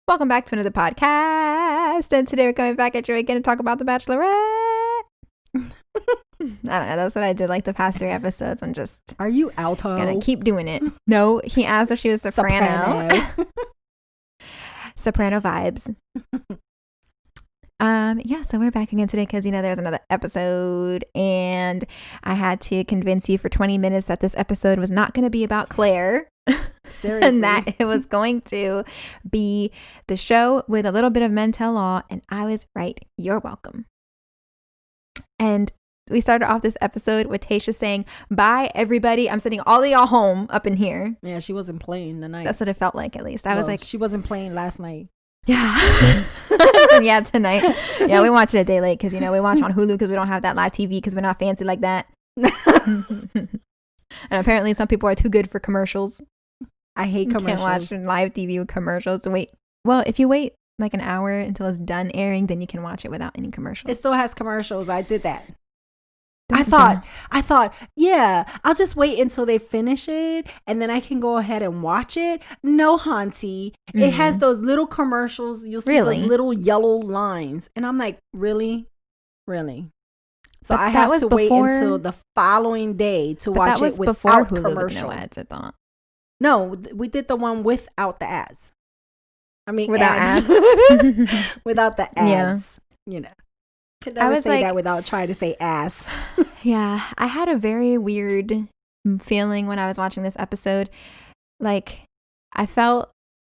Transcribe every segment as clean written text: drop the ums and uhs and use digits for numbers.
Welcome back to another podcast. And today we're coming back at you again to talk about The Bachelorette. I don't know. That's what I did like the past 3 episodes. I'm just... Are you alto? Gonna keep doing it. No, he asked if she was soprano. Soprano vibes. Yeah, so we're back again today because, there's another episode. And I had to convince you for 20 minutes that this episode was not going to be about Claire. Seriously. And that it was going to be the show with a little bit of men tell law, and I was right. You're welcome. And we started off this episode with Tayshia saying, "Bye, everybody. I'm sending all of y'all home up in here." Yeah, she wasn't playing tonight. That's what it felt like, at least. I was like, she wasn't playing last night. Yeah. Yeah, tonight. Yeah, we watched it a day late because, we watch on Hulu because we don't have that live TV because we're not fancy like that. And apparently some people are too good for commercials. I hate commercials. You can't watch live TV with commercials. Well, if you wait like an hour until it's done airing, then you can watch it without any commercials. It still has commercials. I did that. I thought, yeah, I'll just wait until they finish it and then I can go ahead and watch it. No, Hanti. Mm-hmm. It has those little commercials. You'll see those little yellow lines. And I'm like, really? Really? So I have to wait until the following day to watch it without commercial. No ads, I thought. No, we did the one without the ads. I mean, without ads. Without the ads. Yeah. Could never say that without trying to say ass. Yeah. I had a very weird feeling when I was watching this episode. Like, on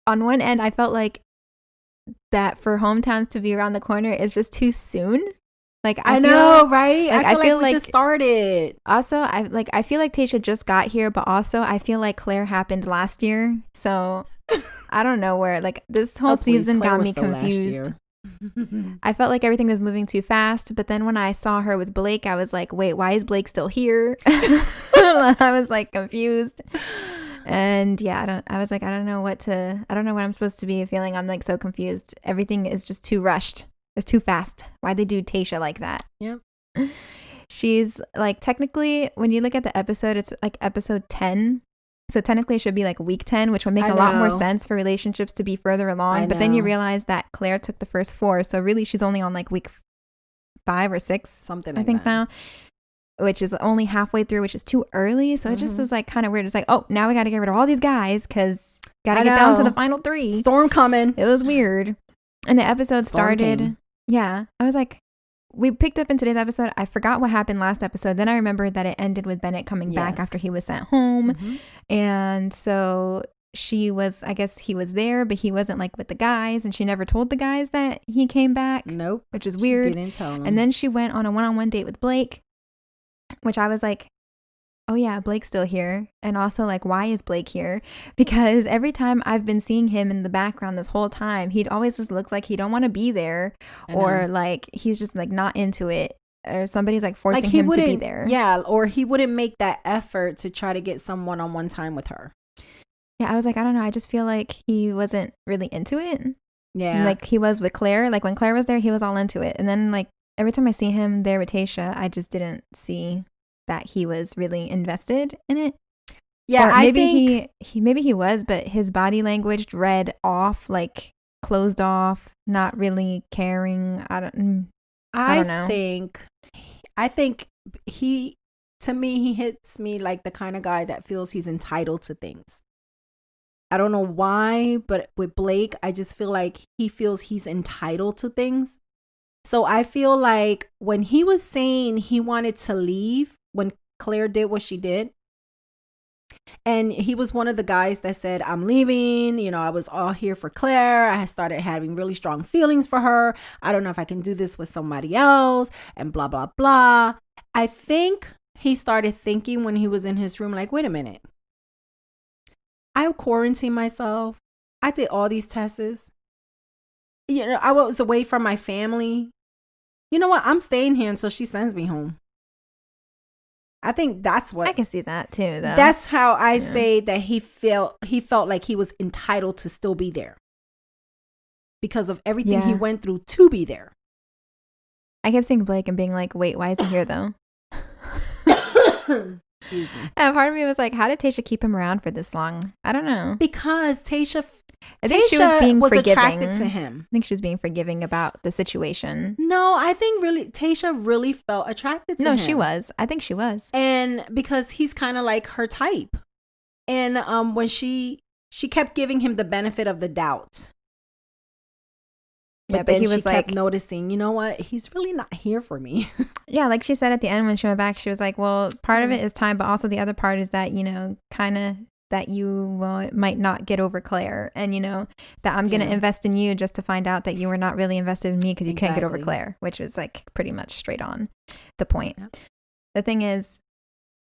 one end, I felt like that for hometowns to be around the corner is just too soon. Like I know, right? I feel like we just started. Also, I feel like Tayshia just got here, but also I feel like Claire happened last year. So I don't know where. Like this whole season got me confused. I felt like everything was moving too fast, but then when I saw her with Blake, I was like, wait, why is Blake still here? I was like confused. And yeah, I don't know what I'm supposed to be feeling. I'm like so confused. Everything is just too rushed. It's too fast. Why'd they do Tayshia like that? Yep. She's like, technically, when you look at the episode, it's like episode 10. So technically it should be like week 10, which would make a lot more sense for relationships to be further along. But then you realize that Claire took the first 4. So really she's only on like week 5 or 6. Something like I think that. Now, which is only halfway through, which is too early. So it just was like kind of weird. It's like, oh, now we got to get rid of all these guys because got to get down to the final 3. Storm coming. It was weird. And the episode started. Yeah. I was like, we picked up in today's episode. I forgot what happened last episode. Then I remembered that it ended with Bennett coming back after he was sent home. Mm-hmm. And so I guess he was there, but he wasn't like with the guys. And she never told the guys that he came back. Nope. Which is weird. She didn't tell them. And then she went on a one-on-one date with Blake, which I was like, oh yeah, Blake's still here. And also like, why is Blake here? Because every time I've been seeing him in the background this whole time, he always just looks like he don't want to be there, or like he's just like not into it, or somebody's like forcing him to be there. Yeah, or he wouldn't make that effort to try to get some one-on-one time with her. Yeah, I was like, I don't know. I just feel like he wasn't really into it. Yeah. Like he was with Claire. Like when Claire was there, he was all into it. And then like every time I see him there with Tayshia, I just didn't see that he was really invested in it. Yeah, or maybe he was, but his body language read off, like closed off, not really caring. I don't know. I think he hits me like the kind of guy that feels he's entitled to things. I don't know why, but with Blake, I just feel like he feels he's entitled to things. So I feel like when he was saying he wanted to leave, when Claire did what she did, and he was one of the guys that said, I'm leaving, I was all here for Claire. I started having really strong feelings for her. I don't know if I can do this with somebody else, and blah, blah, blah. I think he started thinking when he was in his room, like, wait a minute. I quarantined myself. I did all these tests. I was away from my family. You know what? I'm staying here until she sends me home. I think that's what I can see that too, though. That's how I say that he felt like he was entitled to still be there because of everything he went through to be there. I kept seeing Blake and being like, wait, why is he here though? Excuse me. And part of me was like, how did Tayshia keep him around for this long? I don't know. Because Tayshia I think she was being forgiving. Attracted to him. I think she was being forgiving about the situation. No, I think really Tayshia really felt attracted to him. No, she was. I think she was. And because he's kind of like her type. And when she kept giving him the benefit of the doubt. But then he was kept noticing, you know what? He's really not here for me. Yeah, like she said at the end when she went back, she was like, well, part of it is time, but also the other part is that, you know, kind of that you might not get over Claire. And, you know, that I'm going to invest in you just to find out that you were not really invested in me because you can't get over Claire, which is like pretty much straight on the point. Yep. The thing is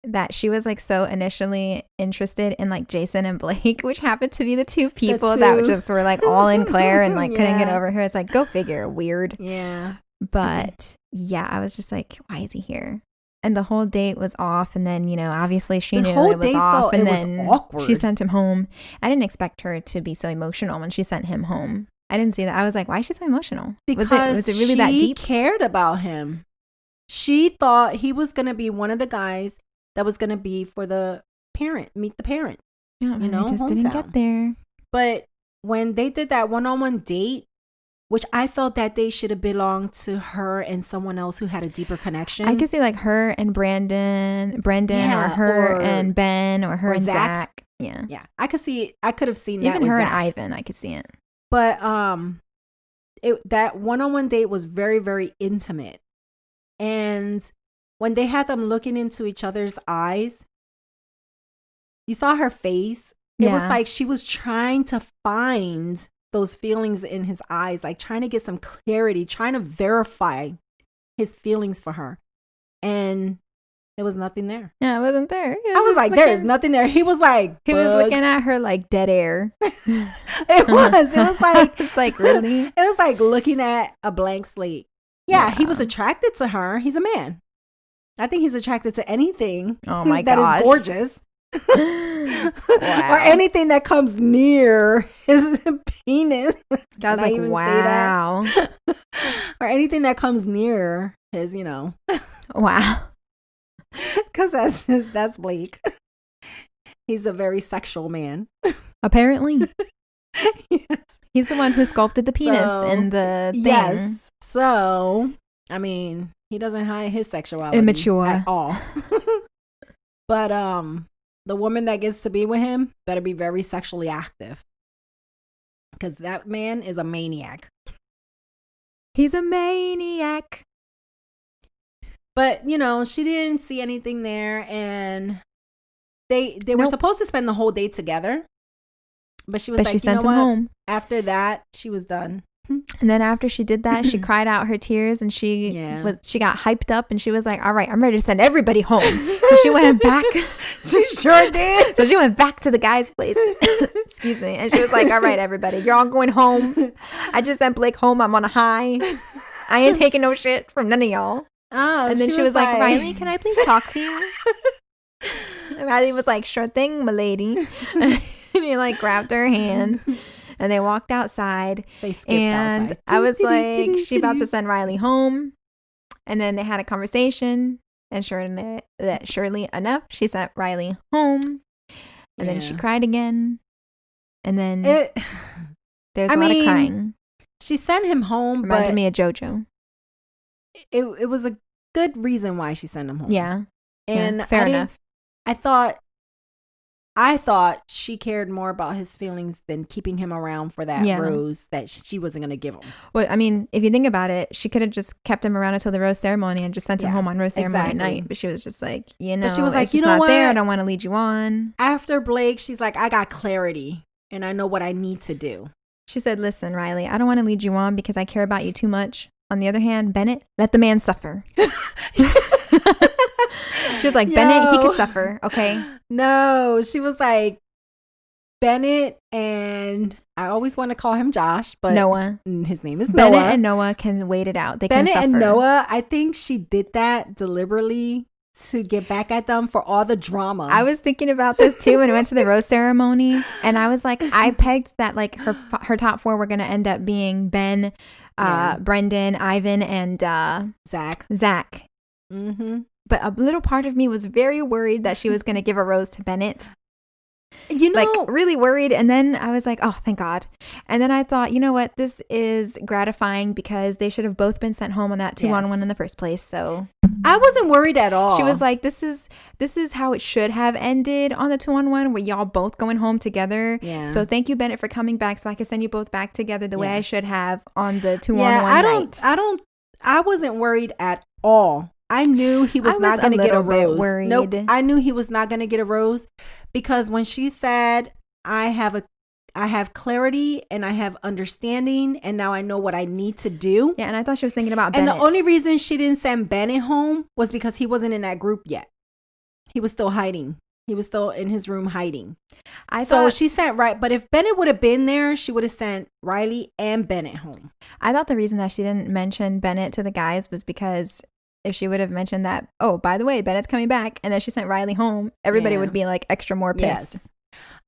that she was like so initially interested in like Jason and Blake, which happened to be the two people that just were like all in Claire and like couldn't get over her. It's like, go figure, weird. Yeah. But yeah, I was just like, why is he here? And the whole date was off. And then, you know, obviously she knew it was off. And then she sent him home. I didn't expect her to be so emotional when she sent him home. I didn't see that. I was like, why is she so emotional? Because was it really that deep? She cared about him. She thought he was going to be one of the guys that was going to be for the parent, meet the parent. Yeah, you know, just didn't get there. But when they did that one-on-one date, which I felt that day should have belonged to her and someone else who had a deeper connection. I could see like her and Brendan, or her and Ben, or her and Zach. Yeah. Yeah. I could have seen that. Even her Zach. And Ivan, I could see it. But that one-on-one date was very, very intimate. And when they had them looking into each other's eyes, you saw her face. It was like she was trying to find those feelings in his eyes, like trying to get some clarity, trying to verify his feelings for her. And there was nothing there. Yeah, it wasn't there. I was like, there's nothing there. He was like, he was looking at her like dead air. It was like, it's like, really? It was like looking at a blank slate. Yeah, he was attracted to her. He's a man. I think he's attracted to anything that is gorgeous. Or anything that comes near his penis. I was like, wow. Or anything that comes near his, you know. Wow. Because that's Blake. He's a very sexual man. Apparently. Yes. He's the one who sculpted the penis in the thing. Yes. So, I mean, he doesn't hide his sexuality immature at all. But the woman that gets to be with him better be very sexually active, because that man is a maniac. He's a maniac. But you know, she didn't see anything there, and they were supposed to spend the whole day together. But she was like, you know what? Home. After that, she was done. And then after she did that, she cried out her tears, and she got hyped up, and she was like, all right, I'm ready to send everybody home. So she went back. She sure did. So she went back to the guy's place. Excuse me. And she was like, all right, everybody, you're all going home. I just sent Blake home. I'm on a high. I ain't taking no shit from none of y'all. Oh, and then she was like, Riley, can I please talk to you? And Riley was like, sure thing, milady. And he like grabbed her hand. And they walked outside. They skipped outside. I was like, she about to send Riley home. And then they had a conversation. And surely enough, she sent Riley home. And then she cried again. And then there's a lot of crying. She sent him home. Reminded me of JoJo. It was a good reason why she sent him home. Yeah. And fair enough. I thought she cared more about his feelings than keeping him around for that rose that she wasn't going to give him. Well, I mean, if you think about it, she could have just kept him around until the rose ceremony and just sent him home on rose ceremony at night. But she was just like, you know, she was like, you know what? There. I don't want to lead you on. After Blake, she's like, I got clarity and I know what I need to do. She said, listen, Riley, I don't want to lead you on because I care about you too much. On the other hand, Bennett, let the man suffer. She was like, Bennett, he could suffer, okay? No, she was like, Bennett and I always want to call him Josh, but Noah. His name is Bennett Noah. and Noah can wait it out. They Bennett can suffer. and Noah, I think she did that deliberately to get back at them for all the drama. I was thinking about this too when I went to the rose ceremony, and I was like, I pegged that like her top four were going to end up being Ben, Brendan, Ivan, and Zach. Mm-hmm. But a little part of me was very worried that she was going to give a rose to Bennett. like really worried. And then I was like, oh, thank God. And then I thought, you know what? This is gratifying because they should have both been sent home on that 2-on-1 in the first place. So I wasn't worried at all. She was like, this is how it should have ended on the 2-on-1 where y'all both going home together. Yeah. So thank you, Bennett, for coming back so I can send you both back together the way I should have on the 2-on-1 night. I wasn't worried at all. I knew he was not going to get a rose. Nope. I knew he was not going to get a rose because when she said, I have clarity and I have understanding and now I know what I need to do. Yeah, and I thought she was thinking about Bennett. And the only reason she didn't send Bennett home was because he wasn't in that group yet. He was still hiding. He was still in his room hiding. So she sent but if Bennett would have been there, she would have sent Riley and Bennett home. I thought the reason that she didn't mention Bennett to the guys was because if she would have mentioned that, oh, by the way, Bennett's coming back, and then she sent Riley home, everybody would be like extra more pissed. Yes.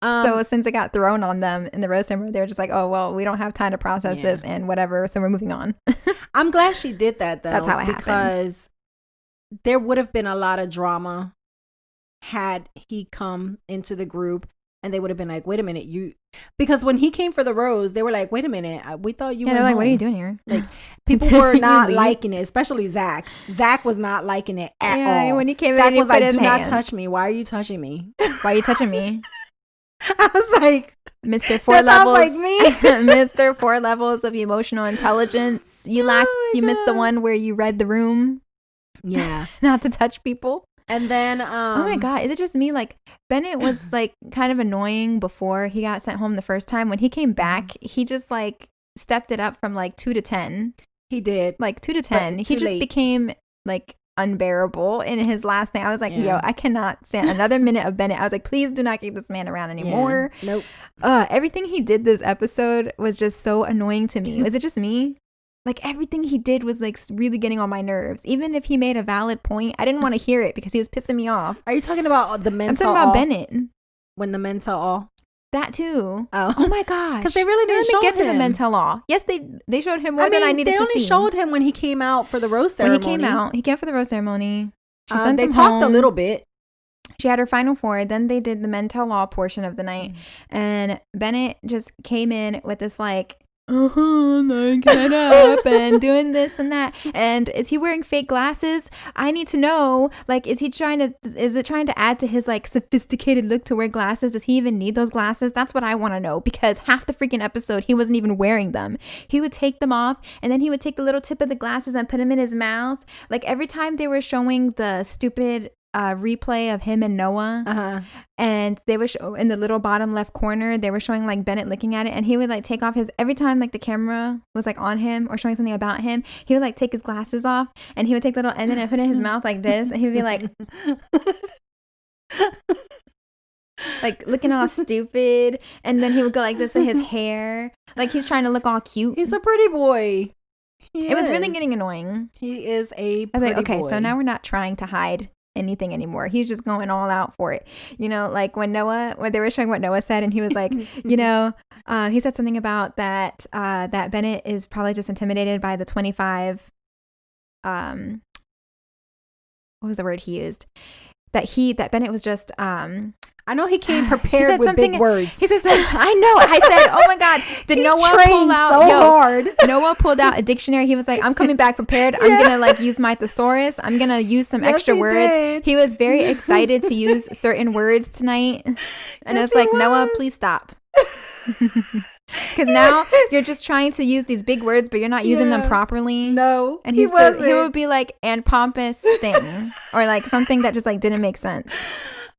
So since it got thrown on them in the roast ceremony, they were just like, oh, well, we don't have time to process this and whatever, so we're moving on. I'm glad she did that, though. That's how it happened. Because there would have been a lot of drama had he come into the group and they would have been like, wait a minute, because when he came for the rose, they were like, wait a minute, we thought you were like, what are you doing here? Like, people were not liking it, especially Zach. Zach was not liking it at all. When he came Zach in, he was like, do not hand. touch me. Why are you touching me? Why are you touching me? I was like, Mr. 4 levels. Like me. Mr. 4 levels of emotional intelligence. You missed the one where you read the room. Yeah. Not to touch people. And then oh my God, is it just me? Like, Bennett was like kind of annoying before he got sent home the first time. When he came back, he just like stepped it up from like 2 to 10. He did. Like 2 to 10. He just became like unbearable in his last thing. I was like, yo, I cannot stand another minute of Bennett. I was like, please do not keep this man around anymore. Nope. Everything he did this episode was just so annoying to me. Is it just me? Like, everything he did was like really getting on my nerves. Even if he made a valid point, I didn't want to hear it because he was pissing me off. Are you talking about the men? I'm talking about Bennett. When the men tell all? That too. Oh my gosh. Because they really didn't show get to the men tell all. Yes, they showed him more than I needed to see. They only showed him when he came out for the rose ceremony. When he came for the rose ceremony. She sent him home. A little bit. She had her final 4. Then they did the men tell all portion of the night. And Bennett just came in with this like, like, get up and doing this and that. And is he wearing fake glasses? I need to know. Like, is it trying to add to his like sophisticated look to wear glasses? Does he even need those glasses? That's what I want to know, because half the freaking episode he wasn't even wearing them. He would take them off and then he would take the little tip of the glasses and put them in his mouth. Like, every time they were showing the stupid replay of him and Noah, and they were in the little bottom left corner, they were showing like Bennett looking at it, and he would like take off every time like the camera was like on him or showing something about him, he would like take his glasses off and he would take and then put it in his mouth like this, and he would be like like looking all stupid, and then he would go like this with his hair, like he's trying to look all cute. He's a pretty boy. It was really getting annoying. He is a pretty I was like, okay, boy. so now we're not trying to hide anything anymore. He's just going all out for it. You know, like when they were showing what Noah said, and he was like, you know, he said something about that Bennett is probably just intimidated by the 25, what was the word he used? That Bennett was just, I know he came prepared with big words. He says, I know. I said, oh my God. Did Noah pull out? Hard. Noah pulled out a dictionary. He was like, I'm coming back prepared. I'm going to like use my thesaurus. I'm going to use some extra words. Did. He was very excited to use certain words tonight. And it's like, Noah, please stop. Because now you're just trying to use these big words, but you're not using them properly. No. And he would be like, and pompous thing. Or like something that just like didn't make sense.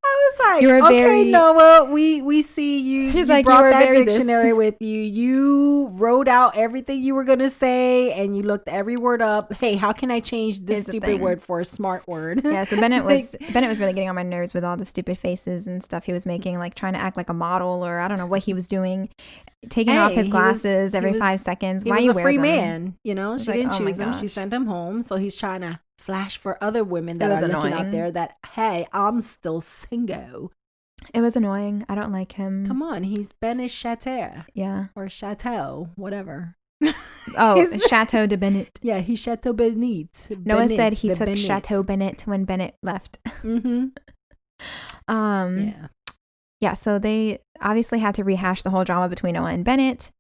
I was like, okay, Noah, we see you. He's you like, brought you that dictionary with you. You wrote out everything you were going to say, and you looked every word up. Hey, how can I change this stupid word for a smart word? Yeah, so Bennett was really getting on my nerves with all the stupid faces and stuff he was making, like trying to act like a model, or I don't know what he was doing. Taking off his glasses every 5 seconds. Why you wear them? He was a free man, you know? She didn't choose him. She sent him home, so he's trying to flash for other women that are looking out there that, hey, I'm still single. It was annoying. I don't like him. Come on, he's Bennett Chateau. Yeah. Or Chateau, whatever. Oh, Chateau de Bennett. Yeah, he's Chateau Bennett. Noah said he took Chateau Bennett when Bennett left. Mm-hmm. Yeah. yeah, so they obviously had to rehash the whole drama between Noah and Bennett,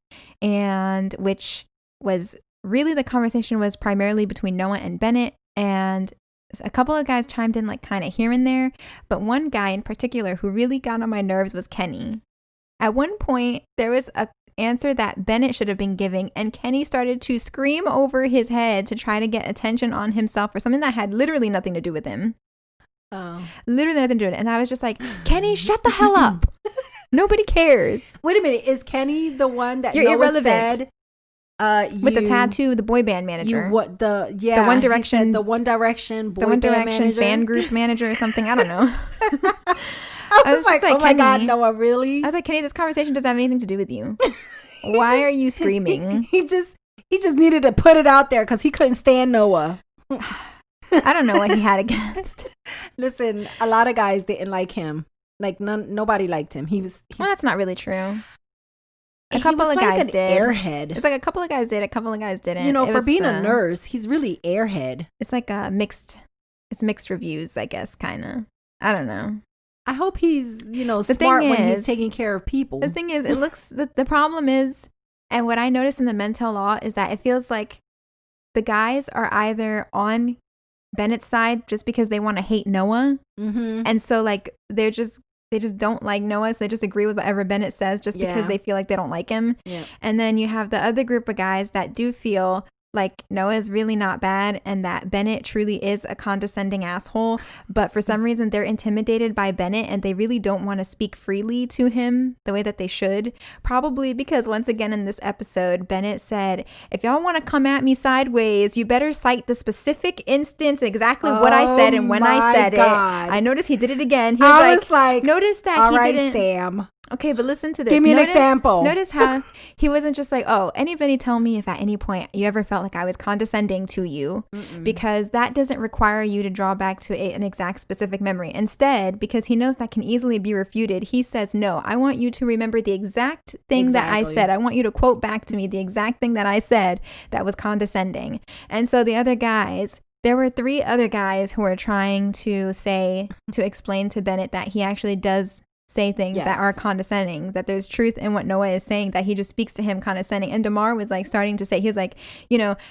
and which was really the conversation was primarily between Noah and Bennett, and a couple of guys chimed in like kind of here and there, but one guy in particular who really got on my nerves was Kenny. At one point, there was a answer that Bennett should have been giving, and Kenny started to scream over his head to try to get attention on himself for something that had literally nothing to do with him. Oh. Literally nothing to do with it. And I was just like, Kenny, shut the hell up. Nobody cares. Wait a minute. Is Kenny the one that You're Noah irrelevant. said with the tattoo, the boy band manager. The One Direction. the One Direction boy the One band Direction manager? fan group manager or something. I don't know. I was like, oh my Kenny, God, Noah, really? I was like, Kenny, this conversation doesn't have anything to do with you. Why are you screaming? He just needed to put it out there because he couldn't stand Noah. I don't know what he had against. Listen, a lot of guys didn't like him. Like nobody liked him. Well, that's not really true. A he couple was of like guys an did. Airhead. It's like a couple of guys did. A couple of guys didn't. You know, for being a nurse, he's really airhead. It's like a mixed. It's mixed reviews, I guess, kind of. I don't know. I hope he's, smart when he's taking care of people. The thing is, it looks, the problem is, and what I noticed in the mental law is that it feels like the guys are either on Bennett's side just because they want to hate Noah. Mm-hmm. And so like, they just don't like Noah. So they just agree with whatever Bennett says just because they feel like they don't like him. Yeah. And then you have the other group of guys that do feel like Noah is really not bad and that Bennett truly is a condescending asshole, but for some reason they're intimidated by Bennett and they really don't want to speak freely to him the way that they should. Probably because once again in this episode, Bennett said, if y'all want to come at me sideways, you better cite the specific instance, exactly what I said and when I said God. it. I noticed he did it again. He was like, notice that all he right, didn't. Sam. Okay, but listen to this. Give me an example. Notice how he wasn't just like, oh, anybody tell me if at any point you ever felt like I was condescending to you. Mm-mm. Because that doesn't require you to draw back to an exact specific memory. Instead, because he knows that can easily be refuted, he says, no, I want you to remember the exact thing that I said. I want you to quote back to me the exact thing that I said that was condescending. And so the other guys, there were 3 other guys who were trying to explain to Bennett that he actually does say things that are condescending, that there's truth in what Noah is saying, that he just speaks to him condescending. And DeMar was like starting to say, he's like,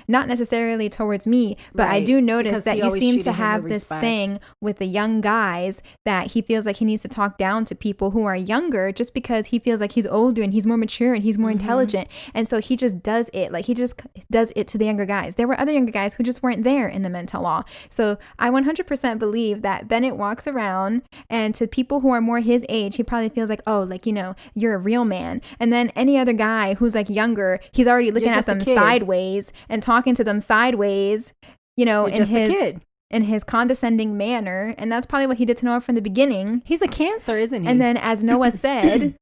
not necessarily towards me, but I do notice that you seem to have this thing with the young guys that he feels like he needs to talk down to people who are younger just because he feels like he's older and he's more mature and he's more intelligent. And so he just does it. Like he just does it to the younger guys. There were other younger guys who just weren't there in the mental law. So I 100% believe that Bennett walks around and to people who are more his age, he probably feels like, oh, like, you're a real man. And then any other guy who's like younger, he's already looking at them sideways and talking to them sideways, in his condescending manner. And that's probably what he did to Noah from the beginning. He's a Cancer, isn't he? And then as Noah said,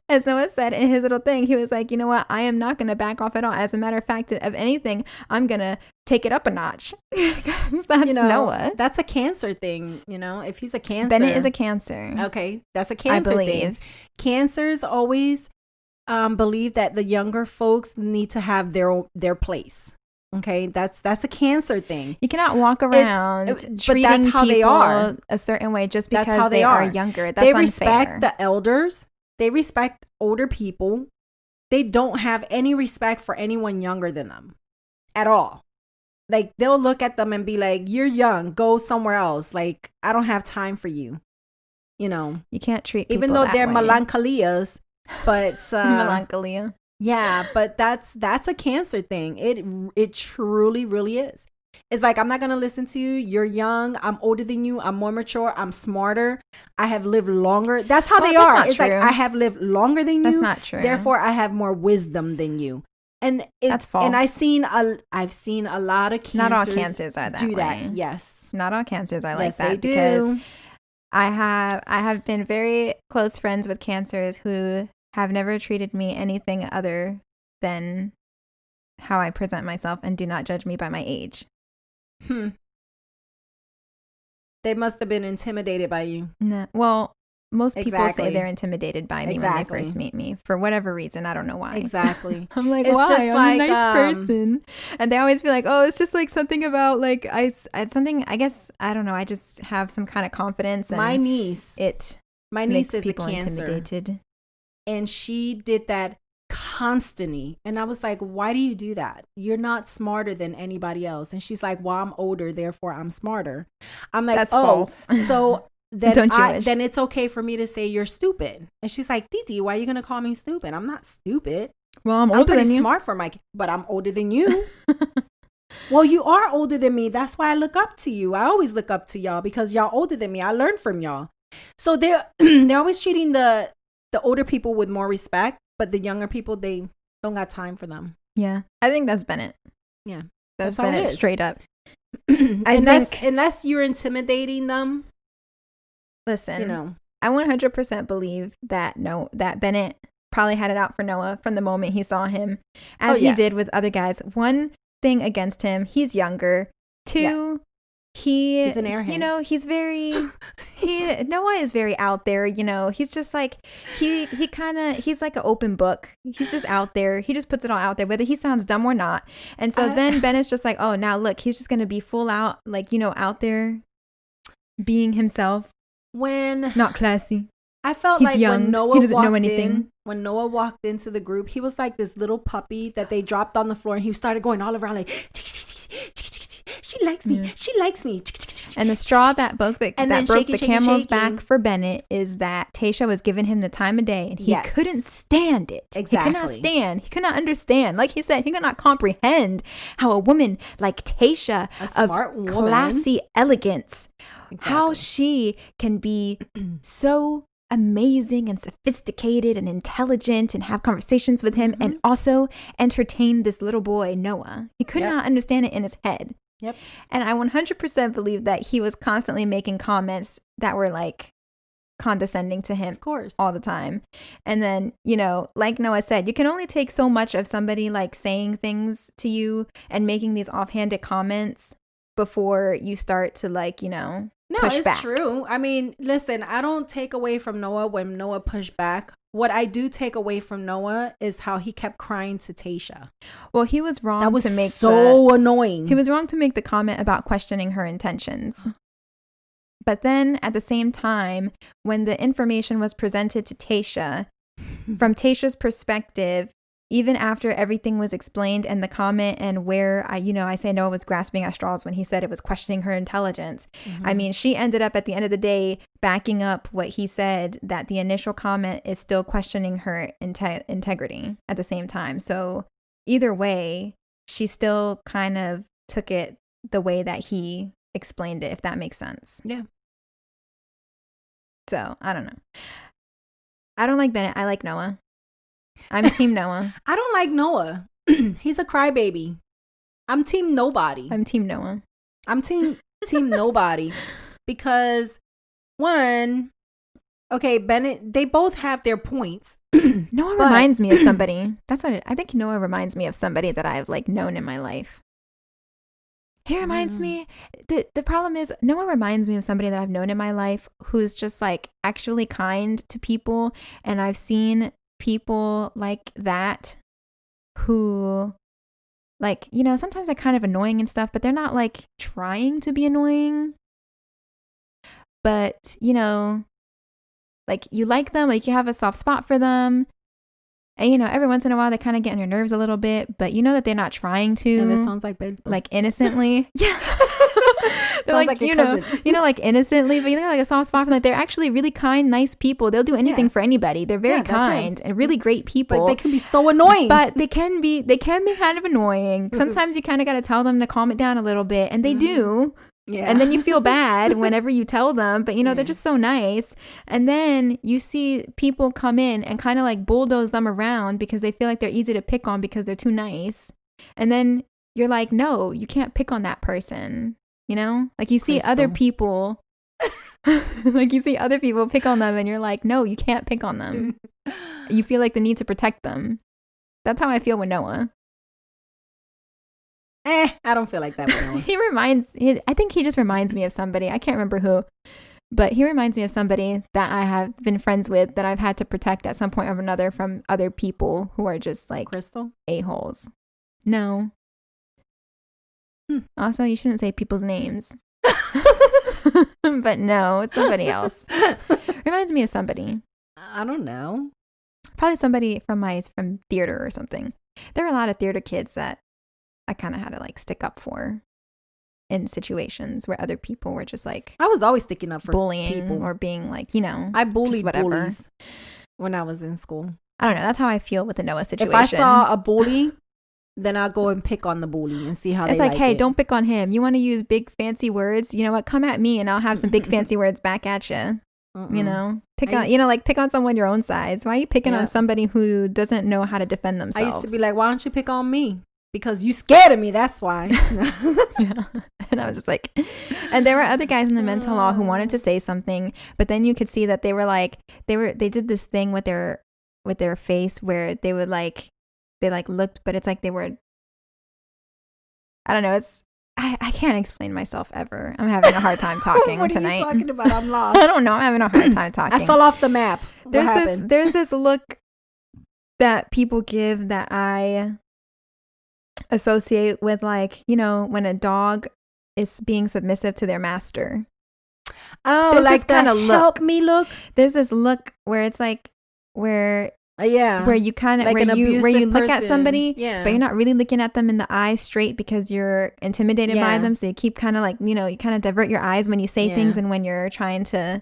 in his little thing, he was like, you know what? I am not going to back off at all. As a matter of fact, of anything, I'm going to take it up a notch. That's Noah. That's a Cancer thing. If he's a Cancer. Bennett is a Cancer. Okay. That's a Cancer thing. Cancers always believe that the younger folks need to have their place. Okay, that's a Cancer thing. You cannot walk around treating people they are. A certain way just because they are younger. That's they unfair. Respect the elders. They respect older people. They don't have any respect for anyone younger than them at all. Like, they'll look at them and be like, you're young, go somewhere else. Like, I don't have time for you. You can't treat people even though that they're way. Melancolias, but Melancholia. Yeah, but that's a Cancer thing. It truly, really is. It's like, I'm not going to listen to you. You're young. I'm older than you. I'm more mature. I'm smarter. I have lived longer. That's how they are. It's like, I have lived longer than you. That's not true. Therefore, I have more wisdom than you. And that's false. And I've seen a lot of Cancers. Not all Cancers are that do way. That. Yes. Not all Cancers are like they that. do. Because I have been very close friends with Cancers who have never treated me anything other than how I present myself and do not judge me by my age. They must have been intimidated by you. No. Well, most people say they're intimidated by me when they first meet me for whatever reason. I don't know why. Exactly. I'm like, it's why? Just I'm like, a nice person. And they always be like, oh, it's just like something about like I guess I don't know. I just have some kind of confidence. And my niece. My niece is people a Cancer. Intimidated. And she did that constantly. And I was like, why do you do that? You're not smarter than anybody else. And she's like, well, I'm older, therefore I'm smarter. I'm like, that's false. So then then it's okay for me to say you're stupid. And she's like, Titi, why are you going to call me stupid? I'm not stupid. Well, I'm older than you. Smart for but I'm older than you. Well, you are older than me. That's why I look up to you. I always look up to y'all because y'all older than me. I learned from y'all. So they're always treating the older people with more respect, but the younger people, they don't got time for them. Yeah. I think that's Bennett. Yeah. That's Bennett straight up. Unless you're intimidating them. Listen, you know, I 100% believe that Bennett probably had it out for Noah from the moment he saw him, as he did with other guys. One thing against him, he's younger. Two, he's an airhead. You know, he's very Noah is very out there, you know. He's just like he's like an open book. He's just out there. He just puts it all out there, whether he sounds dumb or not. And so then Bennett's just like, oh, now look, he's just gonna be full out, like, you know, out there being himself. When not classy. I felt like young. When Noah when Noah walked into the group, he was like this little puppy that they dropped on the floor, and he started going all around like, she likes me, she likes me. And the straw that broke the camel's back for Bennett is that Tayshia was giving him the time of day, and he couldn't stand it. Exactly. He could not understand. Like he said, he could not comprehend how a woman like Tayshia, a smart woman, classy elegance, how she can be so amazing and sophisticated and intelligent and have conversations with him and also entertain this little boy Noah. He could not understand it in his head. Yep. And I 100% believe that he was constantly making comments that were like condescending to him, of course, all the time. And then, you know, like Noah said, you can only take so much of somebody like saying things to you and making these offhanded comments before you start to, like, you know, push back. True. I mean, listen, I don't take away from Noah when Noah pushed back. What I do take away from Noah is how he kept crying to Tayshia. Well, he was wrong. That was to make so annoying. He was wrong to make the comment about questioning her intentions. But then at the same time, when the information was presented to Tayshia, from Tayshia's perspective, even after everything was explained and the comment and where I say Noah was grasping at straws when he said it was questioning her intelligence. I mean, she ended up at the end of the day backing up what he said, that the initial comment is still questioning her integrity at the same time. So either way, she still kind of took it the way that he explained it, if that makes sense. Yeah. So I don't know. I don't like Bennett. I like Noah. I'm team Noah. I don't like Noah. He's a crybaby. I'm team nobody. I'm team Noah. I'm team nobody because Bennett, they both have their points. Noah reminds me of somebody. That's what I think. Noah reminds me of somebody that I've like known in my life. He reminds me. The problem is Noah reminds me of somebody that I've known in my life who's just like actually kind to people, and I've seen people like that who, like, you know, sometimes they're kind of annoying and stuff, but they're not like trying to be annoying. But, you know, like you like them, like you have a soft spot for them. And, you know, every once in a while they kind of get on your nerves a little bit, but you know that they're not trying to. Yeah, that sounds like bed. Like innocently. Yeah. They're like, you know, like innocently, but you know, like a soft spot for them. Like they're actually really kind, nice people. They'll do anything for anybody. They're very kind and really great people. But they can be so annoying. But they can be kind of annoying. Sometimes you kind of got to tell them to calm it down a little bit, and they do. Yeah. And then you feel bad whenever you tell them, but you know, they're just so nice. And then you see people come in and kind of like bulldoze them around because they feel like they're easy to pick on because they're too nice. And then you're like, no, you can't pick on that person. You know, like you see other people, like you see other people pick on them and you're like, no, you can't pick on them. You feel like the need to protect them. That's how I feel with Noah. I don't feel like that with Noah. I think he just reminds me of somebody. I can't remember who, but he reminds me of somebody that I have been friends with that I've had to protect at some point or another from other people who are just like Crystal a-holes. No. Also, you shouldn't say people's names. But no, it's somebody else. Reminds me of somebody. I don't know. Probably somebody from theater or something. There were a lot of theater kids that I kind of had to like stick up for in situations where other people were just like, I was always sticking up for bullying people. Or being like, you know, I bullied whatever. bullies when I was in school. I don't know. That's how I feel with the Noah situation. If I saw a bully, then I'll go and pick on the bully and see how it's they like, hey, it. Don't pick on him. You want to use big fancy words? You know what? Come at me and I'll have some big fancy words back at you. You know, pick on someone your own size. Why are you picking on somebody who doesn't know how to defend themselves? I used to be like, why don't you pick on me? Because you scared of me. That's why. Yeah. And I was just like, and there were other guys in the mental law who wanted to say something, but then you could see that they were like, they did this thing with their face where they would like, they like looked, but it's like they were, I don't know. It's, I can't explain myself ever. I'm having a hard time talking what tonight. What are you talking about? I'm lost. I don't know. I'm having a hard time talking. I fell off the map. There's this look that people give that I associate with, like, you know, when a dog is being submissive to their master. Oh, there's like this kind of look. Help me look. There's this look where it's like where where you kind of like where you look person. at somebody, but you're not really looking at them in the eyes straight because you're intimidated by them. So you keep kind of like, you know, you kind of divert your eyes when you say things and when you're trying to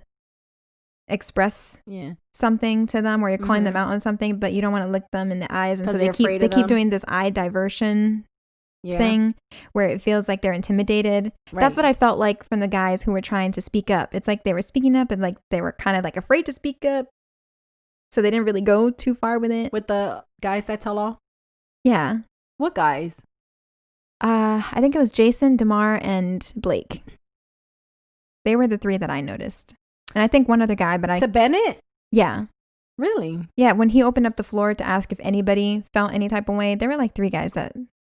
express something to them, or you're calling them out on something, but you don't want to look them in the eyes, and so they keep doing this eye diversion thing where it feels like they're intimidated. That's what I felt like from the guys who were trying to speak up. It's like they were speaking up and like they were kind of like afraid to speak up, so they didn't really go too far with it. With the guys that tell all? Yeah. What guys? I think it was Jason, DeMar, and Blake. They were the three that I noticed. And I think one other guy, but To Bennett? Yeah. Really? Yeah, when he opened up the floor to ask if anybody felt any type of way, there were like three guys that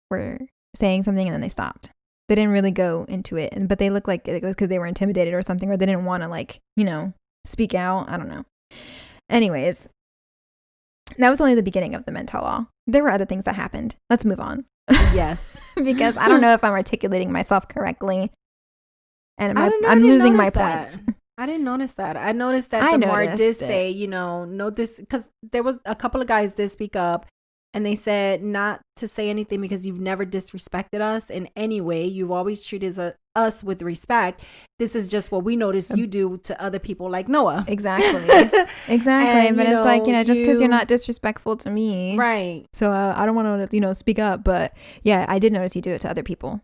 were saying something and then they stopped. They didn't really go into it, but they looked like it was because they were intimidated or something, or they didn't want to, like, you know, speak out. I don't know. Anyways, that was only the beginning of the mental law. There were other things that happened. Let's move on. Yes. Because I don't know if I'm articulating myself correctly. And I'm losing my points. I didn't notice that. I noticed that DeMar did say, you know, no, this, because there was a couple of guys did speak up, and they said not to say anything because you've never disrespected us in any way. You've always treated us with respect. This is just what we noticed you do to other people like Noah. Exactly. And, but it's like, you know, just because you're not disrespectful to me. Right. So I don't want to, you know, speak up. But yeah, I did notice you do it to other people.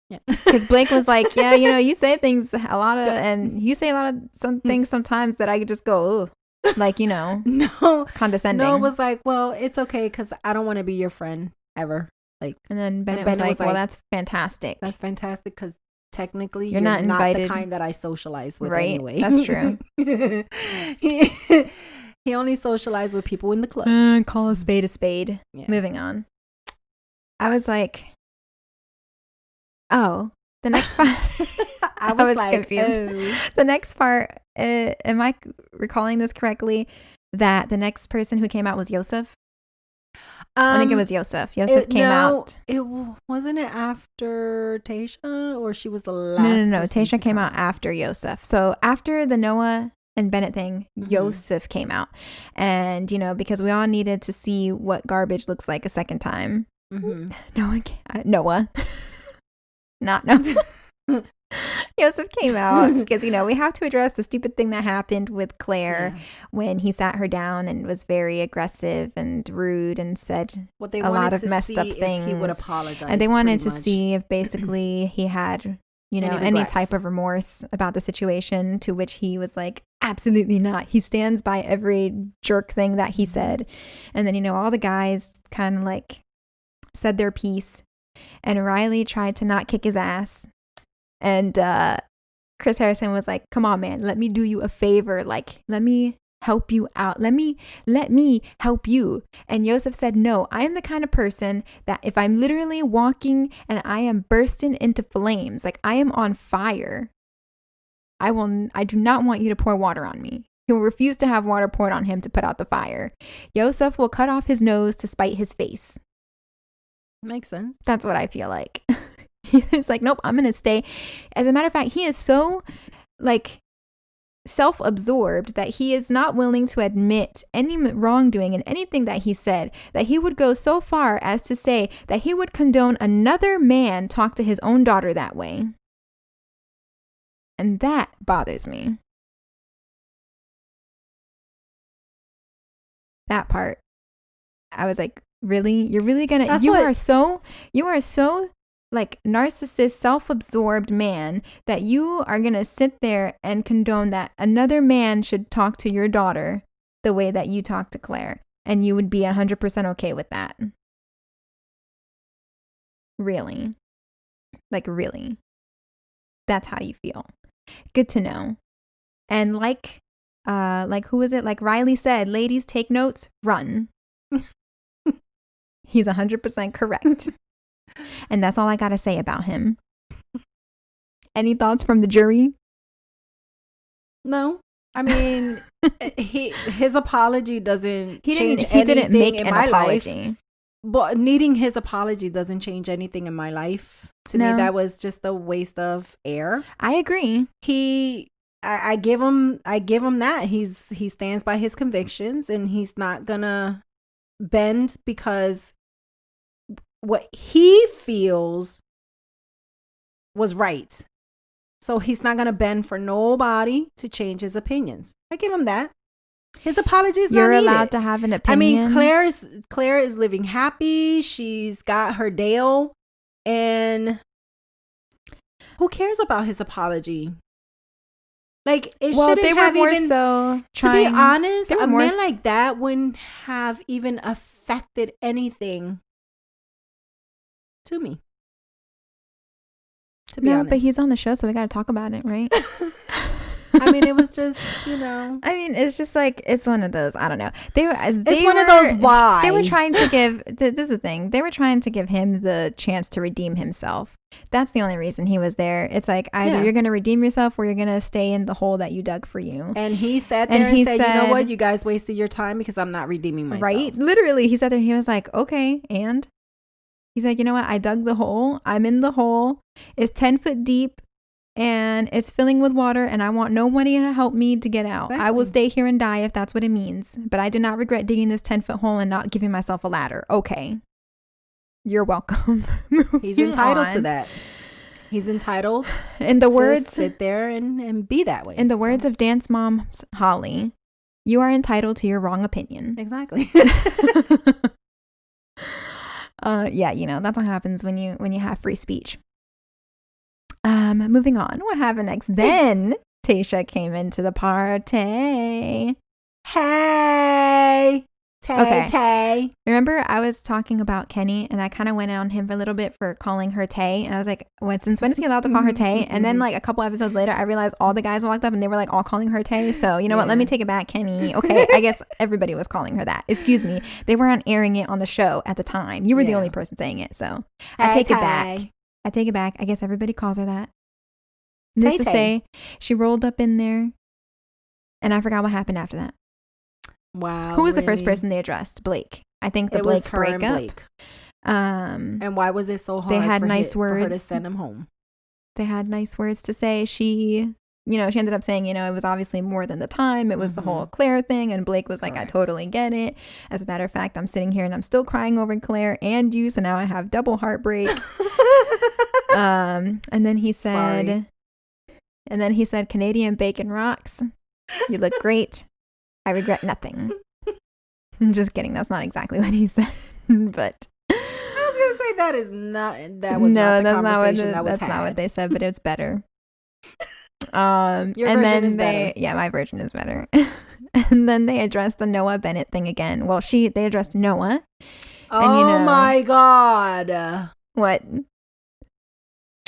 Yeah. Because Blake was like, yeah, you know, you say things and you say a lot of some things sometimes that I could just go, ugh. Like, you know, no, condescending. No, it was like, well, it's okay because I don't want to be your friend ever. Like, and then Bennett was like, well, that's fantastic. That's fantastic because technically you're not invited. The kind that I socialize with, right? Anyway. That's true. He only socialized with people in the club. Call a spade a spade. Yeah. Moving on. I was like, oh, the next part. I was like, confused. Oh. The next part, am I recalling this correctly? That the next person who came out was Yosef? I think it was Yosef. Yosef came out. It wasn't it after Tayshia, or she was the last? No. Tayshia came out after Yosef. So after the Noah and Bennett thing, Yosef came out, and you know, because we all needed to see what garbage looks like a second time. Noah. Not Noah. Yosef came out because, you know, we have to address the stupid thing that happened with Claire when he sat her down and was very aggressive and rude and said a lot of messed up things. He would apologize, and they wanted to see if basically he had, you know, any type of remorse about the situation, to which he was like, absolutely not. He stands by every jerk thing that he said. And then, you know, all the guys kind of like said their piece, and Riley tried to not kick his ass. And Chris Harrison was like, come on, man, let me do you a favor. Like, let me help you out. Let me help you. And Yosef said, no, I am the kind of person that if I'm literally walking and I am bursting into flames, like I am on fire, I do not want you to pour water on me. He will refuse to have water poured on him to put out the fire. Yosef will cut off his nose to spite his face. Makes sense. That's what I feel like. He's like, nope, I'm going to stay. As a matter of fact, he is so like self-absorbed that he is not willing to admit any wrongdoing in anything that he said, that he would go so far as to say that he would condone another man talk to his own daughter that way. And that bothers me. That part. I was like, really? You're really gonna, you are so like narcissist, self-absorbed man that you are gonna sit there and condone that another man should talk to your daughter the way that you talk to Claire, and you would be 100% okay with that? Really? Like, really? That's how you feel. Good to know. And like who was it? Like Riley said, ladies, take notes, run. He's 100% correct. And that's all I got to say about him. Any thoughts from the jury? No. I mean, his apology doesn't change anything. He didn't make in an my apology. Life. But needing his apology doesn't change anything in my life. To me, that was just a waste of air. I agree. I give him that. He stands by his convictions, and he's not gonna bend because what he feels was right. So he's not gonna bend for nobody to change his opinions. I give him that. His apology is not needed. You're allowed to have an opinion. I mean, Claire is living happy. She's got her Dale, and who cares about his apology? Like, it shouldn't have even. To be honest, a man like that wouldn't have even affected anything to me. To be honest. But he's on the show, so we got to talk about it, right? I mean, it was just, I mean, it's just like, it's one of those, I don't know. It's one of those why. They were trying to give, this is the thing, they were trying to give him the chance to redeem himself. That's the only reason he was there. It's like, either you're going to redeem yourself or you're going to stay in the hole that you dug for you. And he sat there and said, you know what, you guys wasted your time because I'm not redeeming myself. Right? Literally, he sat there, he was like, okay, and? He's like, you know what, I dug the hole. I'm in the hole. It's 10 foot deep. And it's filling with water, and I want nobody to help me to get out. Exactly. I will stay here and die if that's what it means. But I do not regret digging this 10-foot hole and not giving myself a ladder. Okay. You're welcome. He's entitled to that. He's entitled to sit there and be that way. In the words of Dance Mom Holly, you are entitled to your wrong opinion. Exactly. Yeah, that's what happens when you have free speech. Moving on. What happened next? Then Tayshia came into the party. Hey, Tay. Remember, I was talking about Kenny, and I kind of went on him for a little bit for calling her Tay, and I was like, since when is he allowed to call her Tay? And then like a couple episodes later, I realized all the guys walked up and they were like all calling her Tay. So you know what? Let me take it back, Kenny. Okay, I guess everybody was calling her that. Excuse me. They weren't airing it on the show at the time. You were the only person saying it, so I take it back. I take it back. I guess everybody calls her that. This to say, she rolled up in there, and I forgot what happened after that. Wow. Who was the first person they addressed? Blake. I think the Blake breakup. And Blake. And why was it so hard they had nice words for her to send him home? They had nice words to say. She ended up saying, it was obviously more than the time. It was the whole Claire thing. And Blake was like, correct. I totally get it. As a matter of fact, I'm sitting here and I'm still crying over Claire and you. So now I have double heartbreak. And then he said... Sorry. And then he said, Canadian bacon rocks. You look great. I regret nothing. I'm just kidding. That's not exactly what he said. But I was going to say that is not, that was not the conversation that was had. That's not what they said, but it's better. Your version is better. Yeah, my version is better. And then they addressed the Noah Bennett thing again. Well, they addressed Noah. Oh my God. What?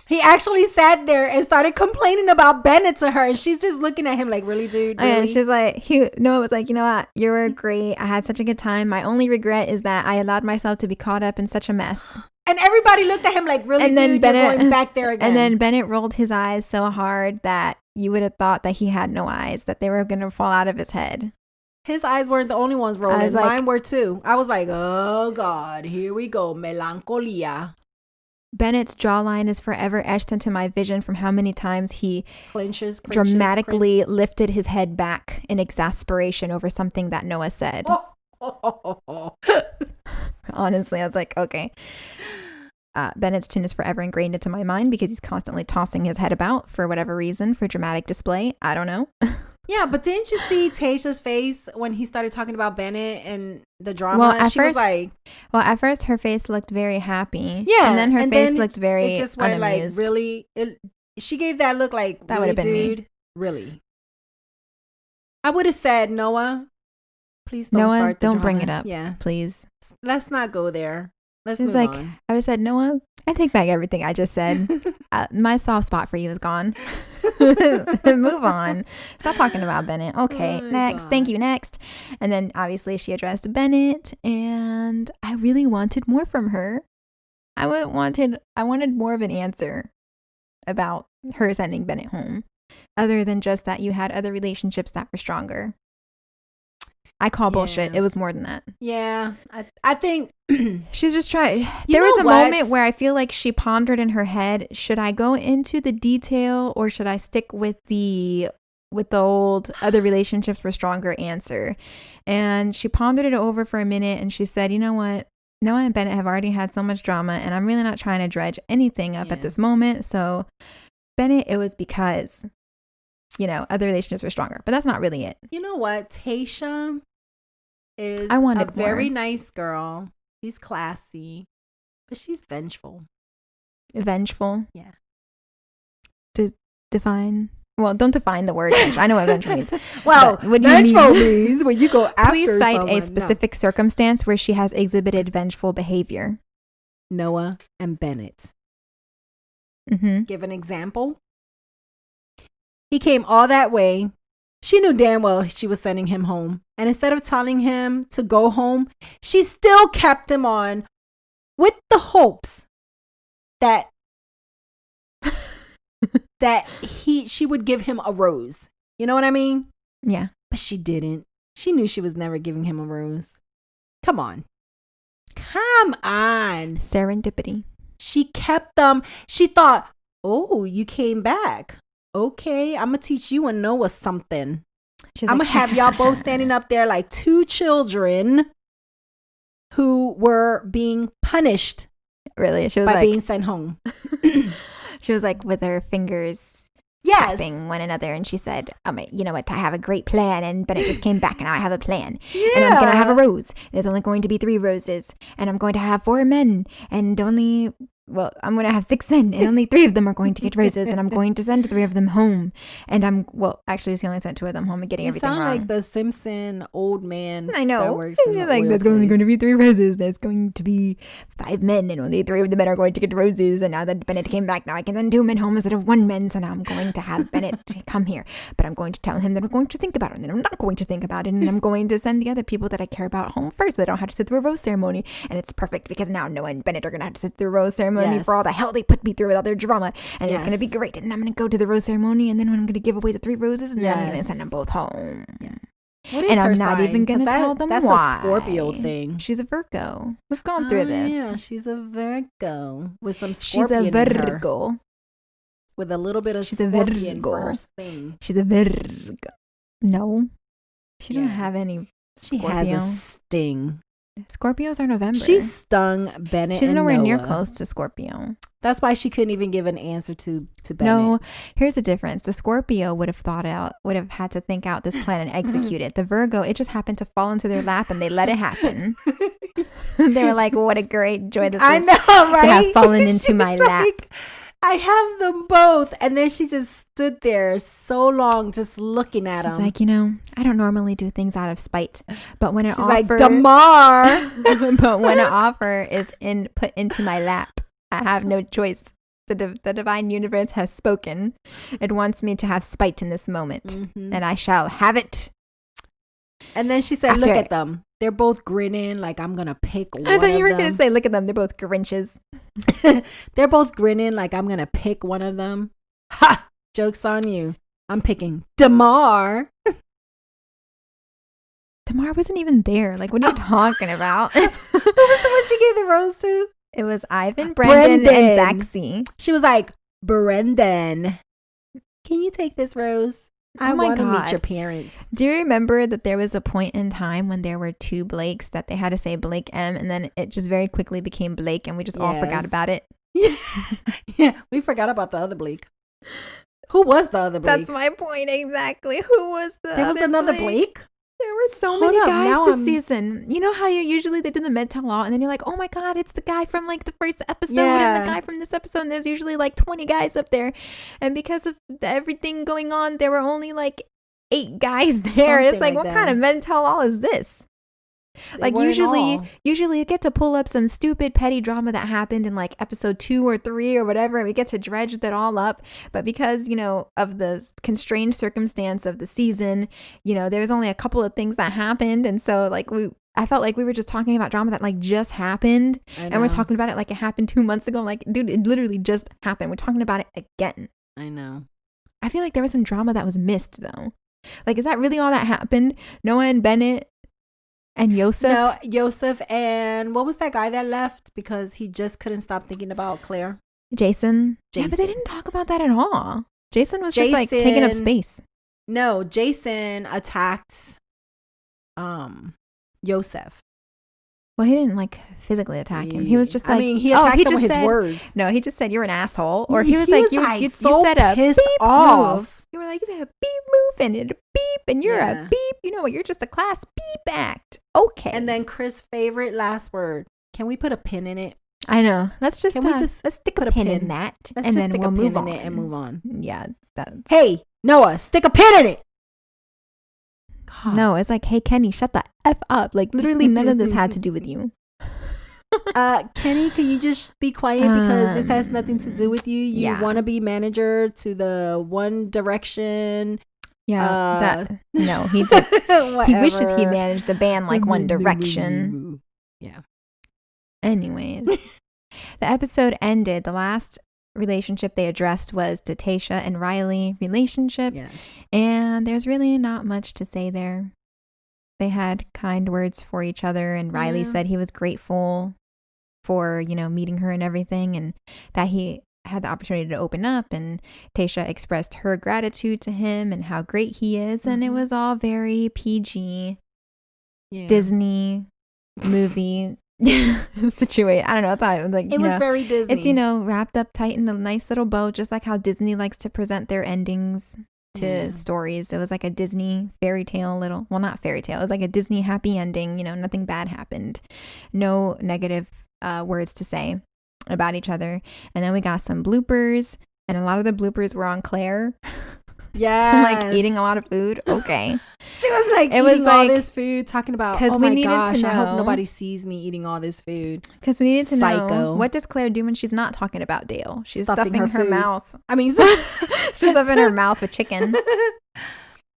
He actually sat there and started complaining about Bennett to her, and she's just looking at him like, really, dude? Really? Yeah, she's like, Noah was like, you know what? You were great. I had such a good time. My only regret is that I allowed myself to be caught up in such a mess. And everybody looked at him like, really, and dude? You're going back there again. And then Bennett rolled his eyes so hard that you would have thought that he had no eyes, that they were going to fall out of his head. His eyes weren't the only ones rolling. Mine were too. I was like, oh, God, here we go. Melancholia. Bennett's jawline is forever etched into my vision from how many times he clinches, dramatically lifted his head back in exasperation over something that Noah said. Honestly, I was like, okay. Bennett's chin is forever ingrained into my mind because he's constantly tossing his head about for whatever reason, for dramatic display. I don't know. Yeah, but didn't you see Tayshia's face when he started talking about Bennett and the drama? Well, at first her face looked very happy. Yeah, and then her face looked very it just went unamused. Like really. She gave that look like that would have been dude. Me. Really, I would have said Noah. Please don't start the drama. Bring it up. Yeah, please. Let's not go there. Let's move on. I would have said, Noah, I take back everything I just said. My soft spot for you is gone. Move on. Stop talking about Bennett. Okay, next. God. Thank you, next. And then obviously she addressed Bennett, and I really wanted more from her. I wanted more of an answer about her sending Bennett home, other than just that you had other relationships that were stronger. I call bullshit. It was more than that. Yeah. I think she's just trying. There was a moment where I feel like she pondered in her head, should I go into the detail or should I stick with the old other relationships were stronger answer? And she pondered it over for a minute and she said, you know what? Noah and Bennett have already had so much drama and I'm really not trying to dredge anything up at this moment. So Bennett, it was because, other relationships were stronger. But that's not really it. You know what? Tayshia is a very nice girl. She's classy, but she's vengeful. Vengeful? Yeah. Define? Well, don't define the word vengeful. I know what vengeful means. Well, what vengeful means when you go after Please cite a specific circumstance where she has exhibited vengeful behavior. Noah and Bennett. Mm-hmm. Give an example. He came all that way. She knew damn well she was sending him home. And instead of telling him to go home, she still kept him on with the hopes that she would give him a rose. You know what I mean? Yeah. But she didn't. She knew she was never giving him a rose. Come on. Serendipity. She kept them. She thought, oh, you came back. Okay, I'm going to teach you and Noah something. I'm going to have y'all both standing up there like two children who were being punished. Really? She was by being sent home. She was like with her fingers tapping one another. And she said, you know what? I have a great plan. But it just came back and now I have a plan. Yeah. And I'm going to have a rose. There's only going to be 3 roses. And I'm going to have 4 men. And I'm going to have 6 men and only 3 of them are going to get roses and I'm going to send 3 of them home. And actually she only sent 2 of them home and getting everything wrong. You sound like the Simpson old man. I know. That works in the oil there's only going to be 3 roses. There's going to be 5 men and only 3 of the men are going to get roses. And now that Bennett came back, now I can send 2 men home instead of 1 man. So now I'm going to have Bennett come here. But I'm going to tell him that I'm going to think about it. And then I'm not going to think about it. And I'm going to send the other people that I care about home first. So they don't have to sit through a rose ceremony. And it's perfect because now Noah and Bennett are going to have to sit through a rose ceremony for all the hell they put me through with all their drama, and it's going to be great. And I'm going to go to the rose ceremony, and then I'm going to give away the 3 roses, and then I'm going to send them both home. Yeah. What is and her I'm not sign? even going to tell them that's why. That's a Scorpio thing. She's a Virgo. We've gone through this. Yeah, she's a Virgo with some Scorpion in her. With a little bit of Scorpion for her thing. She's a Virgo. No, she doesn't have any Scorpio. She has a sting. Scorpios are November. She stung Bennett. She's nowhere Noah. near close to Scorpio. That's why she couldn't even give an answer to Bennett. No, here's the difference. The Scorpio would have had to think out this plan and execute it. The Virgo, it just happened to fall into their lap and they let it happen. They were like, what a great joy this is. I know, right? To have fallen into my lap. I have them both. And then she just stood there so long just looking at him. She's like, I don't normally do things out of spite. But when an offer... like, Damar! But when an offer is put into my lap, I have no choice. The divine universe has spoken. It wants me to have spite in this moment. Mm-hmm. And I shall have it. And then she said, look at them. They're both grinning like I'm going to pick one of them. I thought you were going to say, look at them. They're both Grinches. They're both grinning like I'm going to pick one of them. Ha! Joke's on you. I'm picking Damar. Damar wasn't even there. Like, what are you talking about? Who was the one she gave the rose to? It was Ivan, Brendan, and Zaxi. She was like, Brendan, can you take this rose? I want to meet your parents. Do you remember that there was a point in time when there were 2 Blakes that they had to say Blake M, and then it just very quickly became Blake, and we just all forgot about it? Yeah, we forgot about the other Blake. Who was the other Blake? That's my point exactly. Who was the There was another Blake? There were so many guys this season. You know how usually they do the med-tell-all and then you're like, oh my God, it's the guy from like the first episode and the guy from this episode. And there's usually like 20 guys up there. And because of everything going on, there were only like 8 guys there. It's like what kind of med-tell-all is this? Like usually you get to pull up some stupid petty drama that happened in like episode 2 or 3 or whatever, and we get to dredge that all up. But because, you know, of the constrained circumstance of the season, you know, there's only a couple of things that happened. And so like I felt like we were just talking about drama that like just happened, and we're talking about it like it happened 2 months ago. I'm like, dude, it literally just happened. We're talking about it again. I know. I feel like there was some drama that was missed though. Like, is that really all that happened? Noah and Bennett and Yosef? No, Yosef and what was that guy that left because he just couldn't stop thinking about Claire? Jason. Yeah, but they didn't talk about that at all. Jason was just like taking up space. No, Jason attacked Yosef. Well, he didn't like physically attack him. He was just like, I mean, he attacked him with his words. No, he just said you're an asshole, or he was like, you so said a pissed beep off. Move. You were like, you said a beep move and a beep, and you're a beep. You know what? You're just a class beep act. Okay. And then Chris' favorite last word. Can we put a pin in it? I know. Let's just let's stick a pin in that, and then we'll move on and move on. Yeah. Hey, Noah, stick a pin in it. God. No, it's like, hey, Kenny, shut the F up. Like, literally none of this had to do with you. Kenny, can you just be quiet because this has nothing to do with you? You want to be manager to the One Direction. Yeah. No, he did. He wishes he managed a band like One Direction. Yeah. Anyways, the episode ended. The last relationship they addressed was the Tayshia and Riley relationship. Yes. And there's really not much to say there. They had kind words for each other, and Riley said he was grateful for, you know, meeting her and everything, and that he had the opportunity to open up, and Tayshia expressed her gratitude to him and how great he is, and it was all very PG Disney movie situation. I don't know, that's how it was very Disney. It's, you know, wrapped up tight in a nice little bow, just like how Disney likes to present their endings to stories. It was like a Disney fairy tale not fairy tale, it was like a Disney happy ending. You know, nothing bad happened, no negative words to say about each other. And then we got some bloopers, and a lot of the bloopers were on Claire. Yeah. Like eating a lot of food. Okay. She was like eating all this food, talking about, oh my gosh, I hope nobody sees me eating all this food. Because we needed to know, what does Claire do when she's not talking about Dale? She's stuffing her mouth. I mean, she's stuffing her mouth with chicken.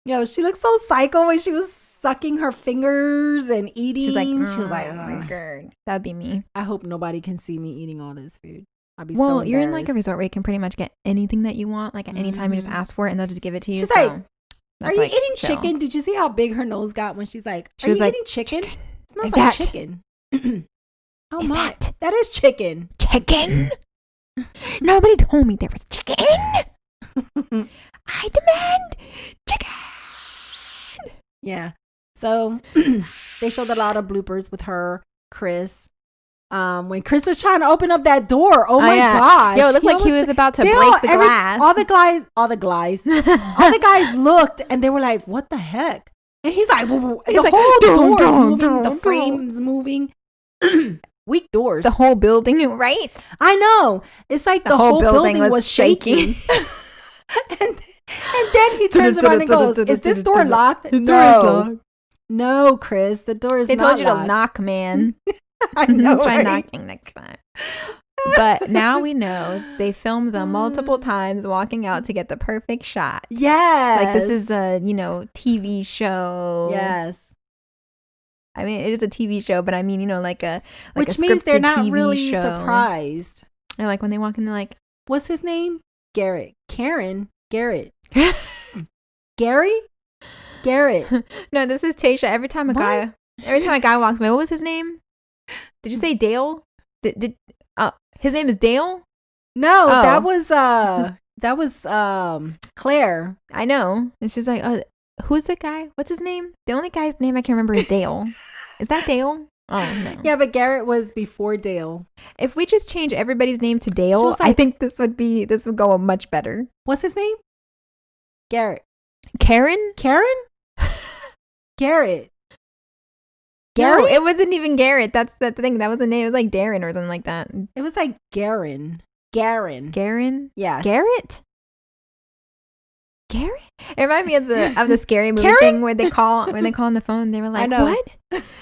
Yo, she looked so psycho when she was sucking her fingers and eating. She was like, oh my God. That'd be me. I hope nobody can see me eating all this food. I'd be well, so you're in like a resort where you can pretty much get anything that you want. Like at any time you just ask for it and they'll just give it to you. She's like, are you eating chicken? Did you see how big her nose got when she's like, are you eating chicken? It smells like chicken. Oh my. That is chicken. Chicken? Nobody told me there was chicken. I demand chicken. Yeah. So they showed a lot of bloopers with her, Chris. When Chris was trying to open up that door, oh my gosh. Yo, it looked like he was about to break the glass. All the guys looked and they were like, what the heck? And he's like, the whole door is moving, the frame's moving. Weak doors. The whole building, right? I know. It's like the whole building was shaking. and then he turns around and goes, is this door locked? The door is locked. No, Chris, the door is not locked. They told you to knock, man. I know, Try knocking next time. But now we know they filmed them multiple times walking out to get the perfect shot. Yes. Like this is a, you know, TV show. Yes. I mean, it is a TV show, but I mean, you know, which means they're not really surprised. And like when they walk in, they're like, what's his name? Garrett. Garrett. Gary? Garrett. No, this is Tayshia. Every time a guy walks by, what was his name? Did you say Dale? Oh, his name is Dale? No, that was Claire. I know. And she's like, oh, who's the guy? What's his name? The only guy's name I can remember is Dale. Is that Dale? Oh, no. Yeah, but Garrett was before Dale. If we just change everybody's name to Dale, like, I think this would go much better. What's his name? Garrett. Karen? Garrett. No, it wasn't even Garrett. That's the thing. That was the name. It was like Darren or something like that. It was like Garen. Yes. Garrett? It reminded me of the scary movie thing where they call on the phone. They were like, what?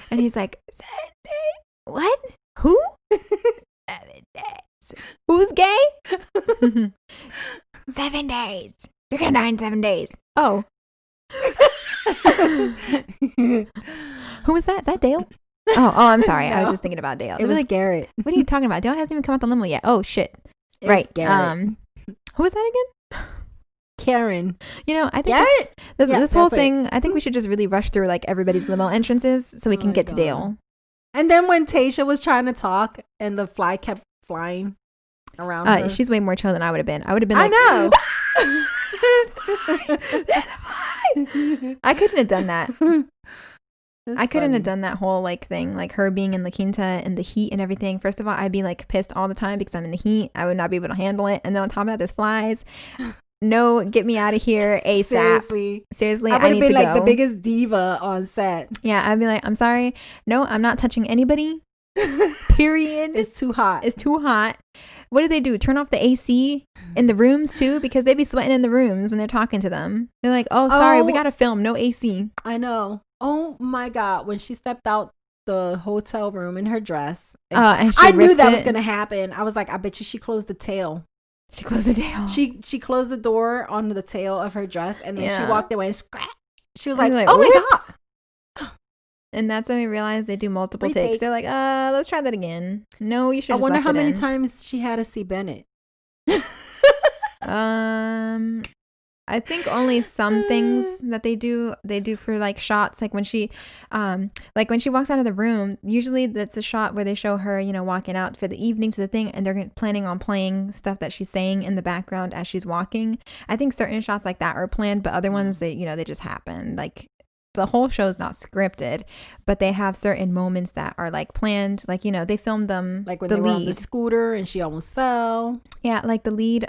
And he's like, 7 days. What? Who? 7 days. Who's gay? 7 days. You're gonna die in 7 days. Oh. Who was that? Is that Dale? Oh, I'm sorry. No. I was just thinking about Dale. It was like Garrett. What are you talking about? Dale hasn't even come out the limo yet. Oh shit. Right. Garrett. Who was that again? Karen. You know, I think Garrett? This whole thing, I think we should just really rush through like everybody's limo entrances so we can get to Dale. And then when Tayshia was trying to talk and the fly kept flying around her. She's way more chill than I would have been. I would have been like, I know. I couldn't have done that. I couldn't have done that whole like thing, like her being in La Quinta and the heat and everything. First of all, I'd be like pissed all the time because I'm in the heat. I would not be able to handle it. And then on top of that, there's flies. No, get me out of here ASAP. Seriously, I need to go. I would have been like the biggest diva on set. Yeah, I'd be like, I'm sorry. No, I'm not touching anybody. Period. It's too hot. What do? Turn off the AC in the rooms too? Because they be sweating in the rooms when they're talking to them. They're like, oh, sorry, we got to film. No AC. I know. Oh my God. When she stepped out the hotel room in her dress. And I knew that was going to happen. I was like, I bet you she closed the tail. She closed the tail. She closed the door on the tail of her dress and then she walked away and scratch. She was like, oh my God. And that's when we realized they do multiple takes. They're like, let's try that again. No, you should. I wonder how many times she had to see Bennett. I think only some things that they do for like shots, like when she walks out of the room. Usually that's a shot where they show her, you know, walking out for the evening to the thing, and they're planning on playing stuff that she's saying in the background as she's walking. I think certain shots like that are planned, but other ones they just happen. Like the whole show is not scripted, but they have certain moments that are like planned. Like, you know, they filmed them like when they were on the scooter and she almost fell. Yeah, like the lead.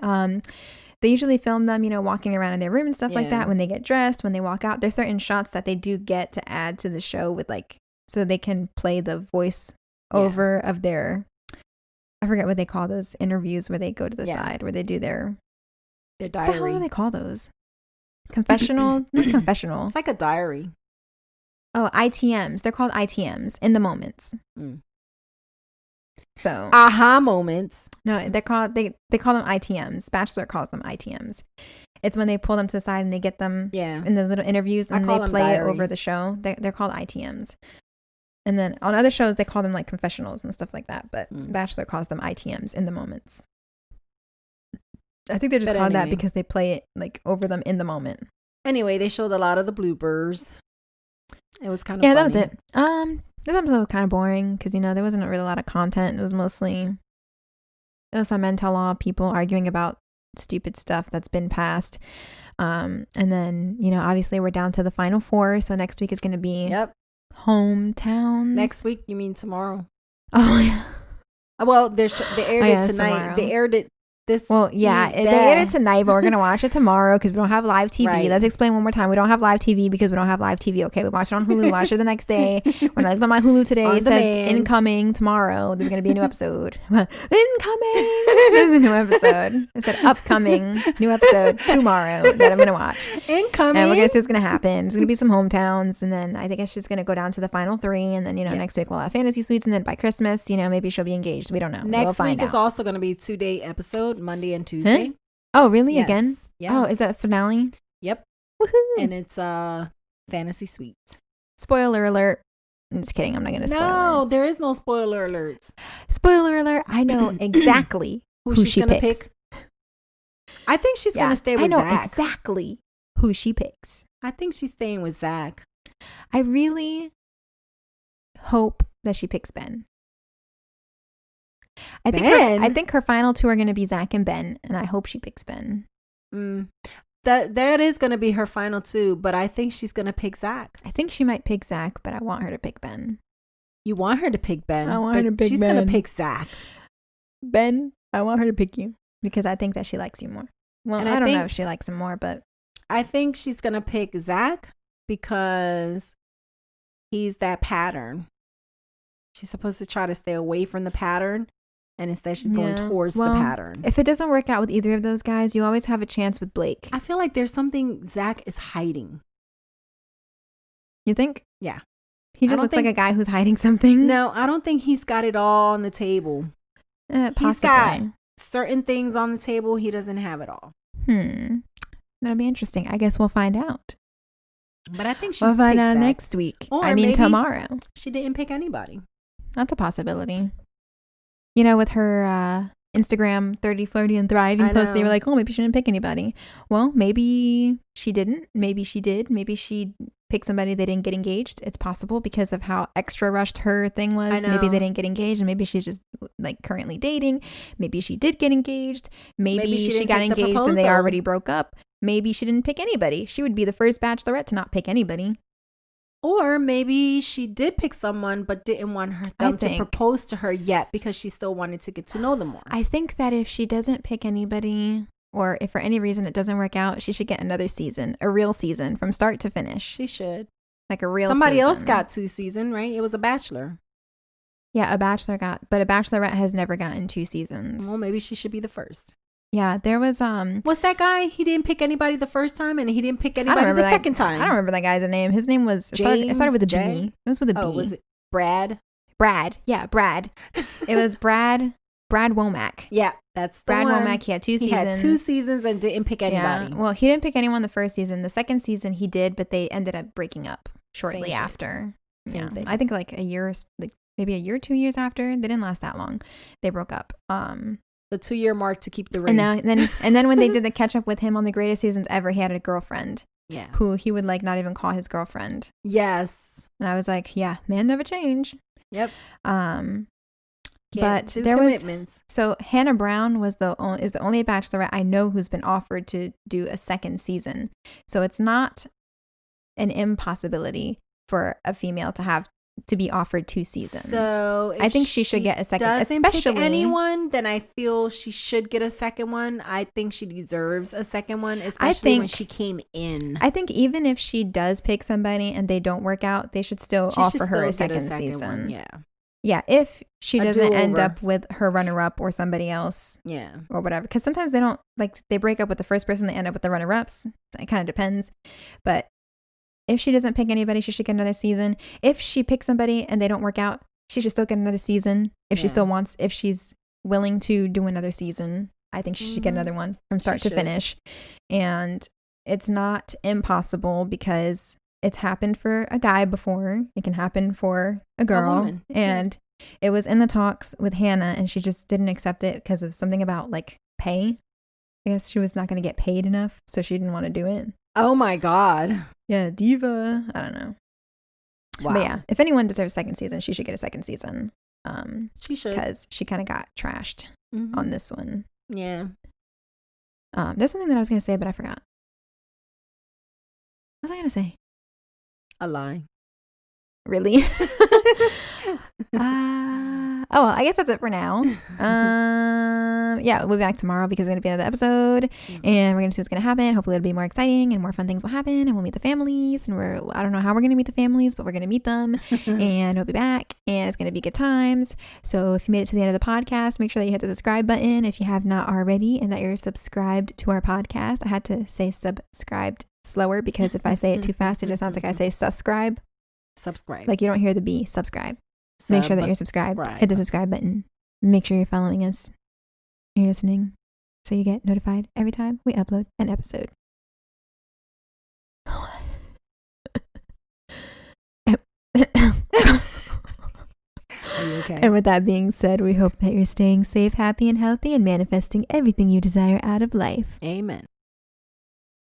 They usually film them, you know, walking around in their room and stuff like that. When they get dressed, when they walk out, there's certain shots that they do get to add to the show with like, so they can play the voice over of their, I forget what they call those interviews where they go to the side, where they do their diary. What the hell do they call those? Confessional? Not confessional. It's like a diary. Oh, ITMs. They're called ITMs, in the moments. So aha moments. No, they call them ITMs. Bachelor calls them ITMs. It's when they pull them to the side and they get them in the little interviews and they play it over the show. They're called ITMs. And then on other shows they call them like confessionals and stuff like that. But Bachelor calls them ITMs, in the moments. I think they're just called that because they play it like over them in the moment. Anyway, they showed a lot of the bloopers. It was kind of funny. That was it. This episode was kind of boring because, you know, there wasn't really a lot of content. It was some men tell all people arguing about stupid stuff that's been passed. And then, you know, obviously we're down to the final 4. So next week is going to be hometowns. Next week? You mean tomorrow? Oh, yeah. Well, they aired it tonight. Tomorrow. They aired it they aired it tonight, but we're gonna watch it tomorrow because we don't have live TV. Right. Let's explain one more time. We don't have live TV because we don't have live TV. Okay, we watch it on Hulu. Watch it the next day. When I looked on my Hulu today, it says incoming tomorrow. There's gonna be a new episode. Incoming. There's a new episode. It said upcoming new episode tomorrow that I'm gonna watch. Incoming. And we're gonna see what's gonna happen. It's gonna be some hometowns, and then I think it's just gonna go down to the final 3, and then, you know, next week we'll have fantasy suites, and then by Christmas, you know, maybe she'll be engaged. We don't know. Next week is also gonna be a 2-day episode. Monday and Tuesday. Huh? Oh, really? Yes. Again? Yeah. Oh, is that the finale? Yep. Woohoo! And it's fantasy suites. Spoiler alert. I'm just kidding. I'm not going to spoil it. No, there is no spoiler alerts. Spoiler alert. I know exactly who she's going to pick. I think she's going to stay with Zach. I know exactly who she picks. I think she's staying with Zach. I really hope that she picks Ben. I think her final two are going to be Zach and Ben, and I hope she picks Ben. That is going to be her final two, but I think she's going to pick Zach. I think she might pick Zach, but I want her to pick Ben. You want her to pick Ben? I want her to pick Ben. She's going to pick Zach. Ben, I want her to pick you because I think that she likes you more. Well, I don't know if she likes him more, but I think she's going to pick Zach because he's that pattern. She's supposed to try to stay away from the pattern, and instead she's going towards the pattern. If it doesn't work out with either of those guys, you always have a chance with Blake. I feel like there's something Zach is hiding. You think? Yeah. He just looks like a guy who's hiding something. No, I don't think he's got it all on the table. He's got certain things on the table. He doesn't have it all. That'll be interesting. I guess we'll find out. But I think we'll find out next week. I mean, tomorrow. She didn't pick anybody. That's a possibility. You know, with her Instagram 30, Flirty, and Thriving post, they were like, oh, maybe she didn't pick anybody. Well, maybe she didn't. Maybe she did. Maybe she picked somebody they didn't get engaged. It's possible because of how extra rushed her thing was. Maybe they didn't get engaged, and maybe she's just like currently dating. Maybe she did get engaged. Maybe she got engaged and they already broke up. Maybe she didn't pick anybody. She would be the first bachelorette to not pick anybody. Or maybe she did pick someone but didn't want them to propose to her yet because she still wanted to get to know them more. I think that if she doesn't pick anybody, or if for any reason it doesn't work out, she should get another season, a real season from start to finish. She should. Like a real Somebody season. else got 2 seasons, right? It was a bachelor. Yeah, a bachelor but a bachelorette has never gotten 2 seasons. Well, maybe she should be the first. Yeah, there was what's that guy? He didn't pick anybody the first time, and he didn't pick anybody the second time. I don't remember that guy's name. His name was it started with a B. It was with a B. Oh, was it Brad? Brad. Yeah, Brad. It was Brad Womack. Yeah, that's the Brad one. Womack. He had 2 seasons. He had 2 seasons and didn't pick anybody. Yeah. Well, he didn't pick anyone the first season. The second season he did, but they ended up breaking up shortly after. Same thing. I think like maybe a year, 2 years after. They didn't last that long. They broke up. The 2-year mark to keep the ring. And then when they did the catch up with him on the greatest seasons ever, he had a girlfriend. Yeah. Who he would like not even call his girlfriend. Yes. And I was like, yeah, man never change. Yep. But there was so Hannah Brown is the only bachelorette I know who's been offered to do a second season. So it's not an impossibility for a female to be offered 2 seasons. So I think she should get a second. Doesn't pick anyone, then I feel she should get a second one. I think she deserves a second one, especially when she came in. I think even if she does pick somebody and they don't work out, they should still offer her a second season. One, yeah. Yeah, if she doesn't end up with her runner-up or somebody else. Yeah. Or whatever. Because sometimes they break up with the first person, they end up with the runner-ups. It kind of depends. But if she doesn't pick anybody, she should get another season. If she picks somebody and they don't work out, she should still get another season. If she's willing to do another season, I think she should get another one from start to finish. And it's not impossible because it's happened for a guy before. It can happen for a girl. A woman. And it was in the talks with Hannah, and she just didn't accept it because of something about like pay. I guess she was not going to get paid enough, so she didn't want to do it. Oh my God. Yeah, diva. I don't know. Wow. But yeah, if anyone deserves a second season, she should get a second season. She should. Because she kind of got trashed on this one. Yeah. There's something that I was going to say, but I forgot. What was I going to say? A lie. Really? Oh, well, I guess that's it for now. Yeah, we'll be back tomorrow because it's going to be another episode and we're going to see what's going to happen. Hopefully it'll be more exciting and more fun things will happen and we'll meet the families and I don't know how we're going to meet the families, but we're going to meet them and we'll be back and it's going to be good times. So if you made it to the end of the podcast, make sure that you hit the subscribe button if you have not already and that you're subscribed to our podcast. I had to say subscribed slower because if I say it too fast, it just sounds like I say subscribe. Like you don't hear the B, subscribe. Make sure that you're subscribed. Hit the subscribe button. Make sure you're following us. You're listening so you get notified every time we upload an episode. Are you okay? And with that being said, we hope that you're staying safe, happy, and healthy and manifesting everything you desire out of life. Amen.